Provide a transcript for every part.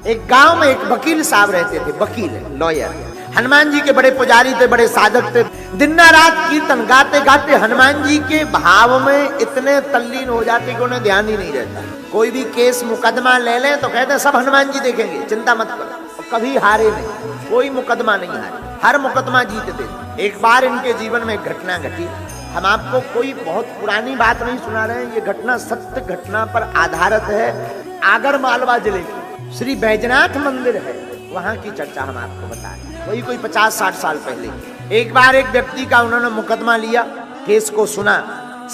एक गांव में एक वकील साहब रहते थे, वकील लॉयर। हनुमान जी के बड़े पुजारी थे, बड़े साधक थे। दिन रात कीर्तन गाते गाते हनुमान जी के भाव में इतने तल्लीन हो जाते कि उन्हें ध्यान ही नहीं रहता। कोई भी केस मुकदमा ले लें तो कहते हैं सब हनुमान जी देखेंगे, चिंता मत करो। कभी हारे नहीं, कोई मुकदमा नहीं हारे, हर मुकदमा जीतते। एक बार इनके जीवन में एक घटना घटी। हम आपको कोई बहुत पुरानी बात नहीं सुना रहे हैं, ये घटना सत्य घटना पर आधारित है। आगर मालवा जिले की श्री बैजनाथ मंदिर है, वहां की चर्चा हम आपको बता रहे हैं। वही कोई 50-60 साल पहले एक बार एक व्यक्ति का उन्होंने मुकदमा लिया, केस को सुना,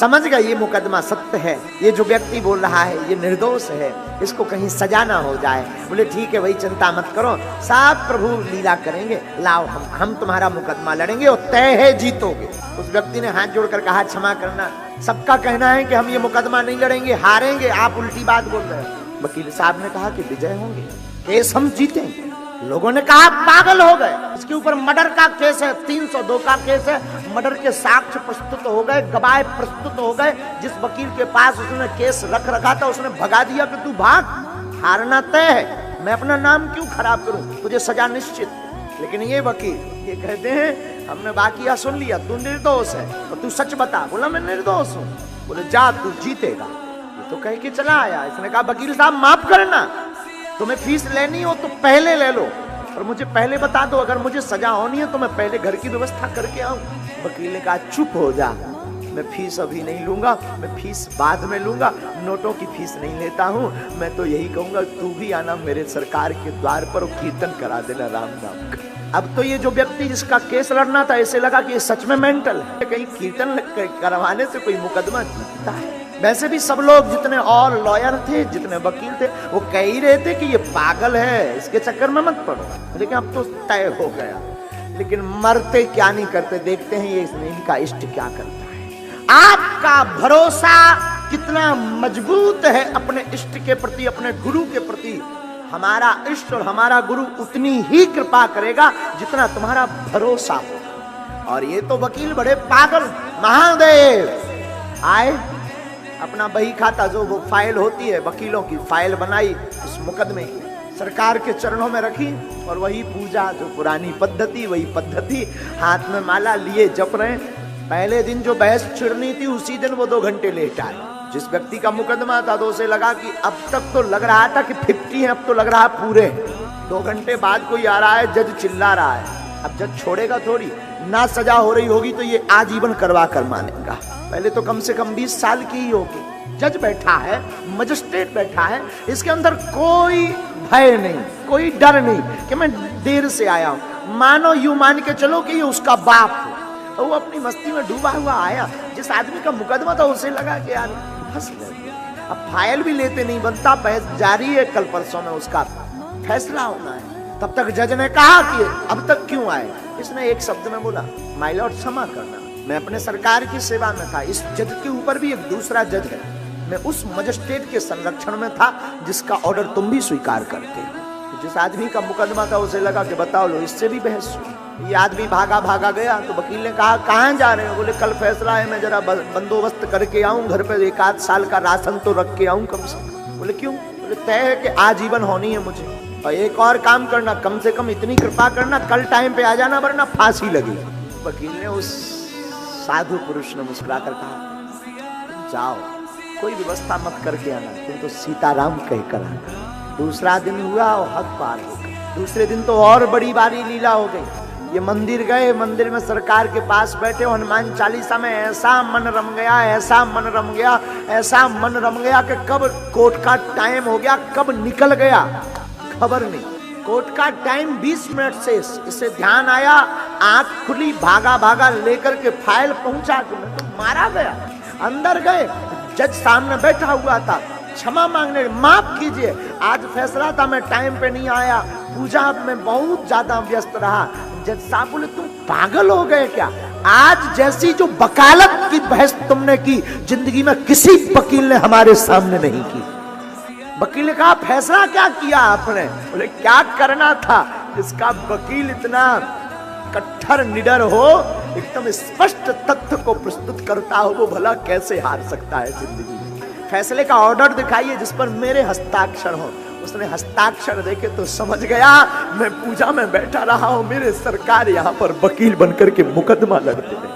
समझ गए ये मुकदमा सत्य है, ये जो व्यक्ति बोल रहा है ये निर्दोष है, इसको कहीं सजा ना हो जाए। बोले ठीक है भाई, चिंता मत करो, सब प्रभु लीला करेंगे, लाओ हम तुम्हारा मुकदमा लड़ेंगे और तय है जीतोगे। उस व्यक्ति ने हाथ जोड़कर कहा क्षमा करना, सबका कहना है कि हम ये मुकदमा नहीं लड़ेंगे, हारेंगे, आप उल्टी बात बोल रहे हैं। वकील साहब ने कहा कि विजय होंगे, केस हम जीतेंगे। लोगों ने कहा पागल हो गए, इसके ऊपर मर्डर का केस है, 302 का केस है, मर्डर के साक्ष्य प्रस्तुत हो गए, गवाह प्रस्तुत हो गए। जिस वकील के पास उसने केस रख रखा था उसने भगा दिया कि तू भाग, हारना तय है, मैं अपना नाम क्यों खराब करूं, तुझे सजा निश्चित। लेकिन ये वकील ये कहते हैं हमने बाकिया सुन लिया, तू निर्दोष है और तू सच बता। बोला मैं निर्दोष हूं। बोले जा तू जीतेगा। ये तो कह के चला आया। इसने कहा वकील साहब माफ करना, तुम्हें फीस लेनी हो तो पहले ले लो, और मुझे पहले बता दो, अगर मुझे सजा होनी है तो मैं पहले घर की व्यवस्था करके आऊं। वकील ने कहा चुप हो जा, मैं फीस अभी नहीं लूंगा, मैं फीस बाद में लूंगा, नोटों की फीस नहीं लेता हूं। मैं तो यही कहूंगा तू भी आना मेरे सरकार के द्वार पर और कीर्तन करा देना राम नाम का। अब तो ये जो व्यक्ति जिसका केस लड़ना था, ऐसे लगा कि ये सच में मेंटल है, कहीं कीर्तन करवाने से कोई मुकदमा जीतता है। वैसे भी सब लोग जितने और लॉयर थे, जितने वकील थे, वो कह ही रहे थे कि ये पागल है, इसके चक्कर में मत पड़ो। लेकिन अब तो तय हो गया। लेकिन मरते क्या नहीं करते, देखते हैं ये इनका इष्ट क्या करता है। आपका भरोसा कितना मजबूत है अपने इष्ट के प्रति, अपने गुरु के प्रति। हमारा इष्ट और हमारा गुरु उतनी ही कृपा करेगा जितना तुम्हारा भरोसा हो। और ये तो वकील बड़े पागल। महादेव आए, अपना बही खाता जो वो फाइल होती है वकीलों की, फाइल बनाई उस मुकदमे की, सरकार के चरणों में रखी, और वही पूजा जो पुरानी पद्धति, वही पद्धति, हाथ में माला लिए जप रहे। पहले दिन जो बहस छिड़नी थी उसी दिन वो 2 घंटे लेट आए। जिस व्यक्ति का मुकदमा था तो उसे लगा कि अब तक तो लग रहा था कि 50 है, अब तो लग रहा है पूरे। 2 घंटे बाद कोई आ रहा है, जज चिल्ला रहा है। अब जज छोड़ेगा थोड़ी ना, सजा हो रही होगी तो ये आजीवन करवा कर मानेगा। पहले तो कम से कम 20 साल की ही होगी। जज बैठा है, मजिस्ट्रेट बैठा है, इसके अंदर कोई भय नहीं, कोई डर नहीं कि मैं देर से आया हूं। मानो यूं मान के चलो कि ये उसका बाप है, तो वो अपनी मस्ती में डूबा हुआ आया। जिस आदमी का मुकदमा था उसे लगा कि यार फंस गए, अब फाइल भी लेते नहीं बनता, बहस जारी है, कल परसों में उसका फैसला होना है। तब तक जज ने कहा कि अब तक क्यों आए। इसने एक शब्द में बोला माय लॉर्ड क्षमा करना, मैं अपने सरकार की सेवा में था। इस जज के ऊपर भी एक दूसरा जज है, मैं उस मजिस्ट्रेट के संरक्षण में था जिसका ऑर्डर तुम भी स्वीकार करते हो। जिस आदमी का मुकदमा था उसे लगा कि बताओ लो, इससे भी बहस हुई। ये आदमी भागा गया तो वकील ने कहा कहाँ जा रहे हो। बोले कल फैसला है, मैं जरा बंदोबस्त करके आऊं, घर पे 1-8 साल का राशन तो रख के आऊं कम से कम। बोले क्यों। बोले तय है कि आजीवन होनी है मुझे, और एक और काम करना, कम से कम इतनी कृपा करना, कल टाइम पे आ जाना वरना फांसी लगेगी। वकील ने उस साधु पुरुष ने मुस्कुराकर कहा जाओ, कोई व्यवस्था मत करके आना, तुम तो सीताराम कहकर आना। दूसरा दिन हुआ और हद पार हो गई। दूसरे दिन तो और बड़ी बारी लीला हो गई। ये मंदिर गए, मंदिर में सरकार के पास बैठे, हनुमान चालीसा में ऐसा मन रम गया, ऐसा मन रम गया, ऐसा मन रम गया कि कब कोर्ट का टाइम हो गया, कब निकल गया खबर नहीं। कोर्ट का टाइम 20 मिनट से, इसे ध्यान आया, आंख खुली, भागा लेकर के फाइल पहुंचा कि मैं तो मारा गया। अंदर गए, जज सामने बैठा हुआ था, क्षमा मांगने, माफ कीजिए आज फैसला था, मैं टाइम पे नहीं आया, पूजा में बहुत ज्यादा व्यस्त रहा। जज साहब बोले तुम पागल हो गए क्या, आज जैसी जो वकालत की बहस तुमने की जिंदगी में किसी वकील ने हमारे सामने नहीं की। वकील ने कहा फैसला क्या किया आपने। बोले क्या करना था, जिसका वकील इतना कट्टर निडर हो, एकदम स्पष्ट तथ्य को प्रस्तुत करता हो, वो भला कैसे हार सकता है जिंदगी में। फैसले का ऑर्डर दिखाइए जिस पर मेरे हस्ताक्षर हो। उसने हस्ताक्षर देखे तो समझ गया मैं पूजा में बैठा रहा हूं, मेरे सरकार यहां पर वकील बनकर के मुकदमा लड़ते हैं।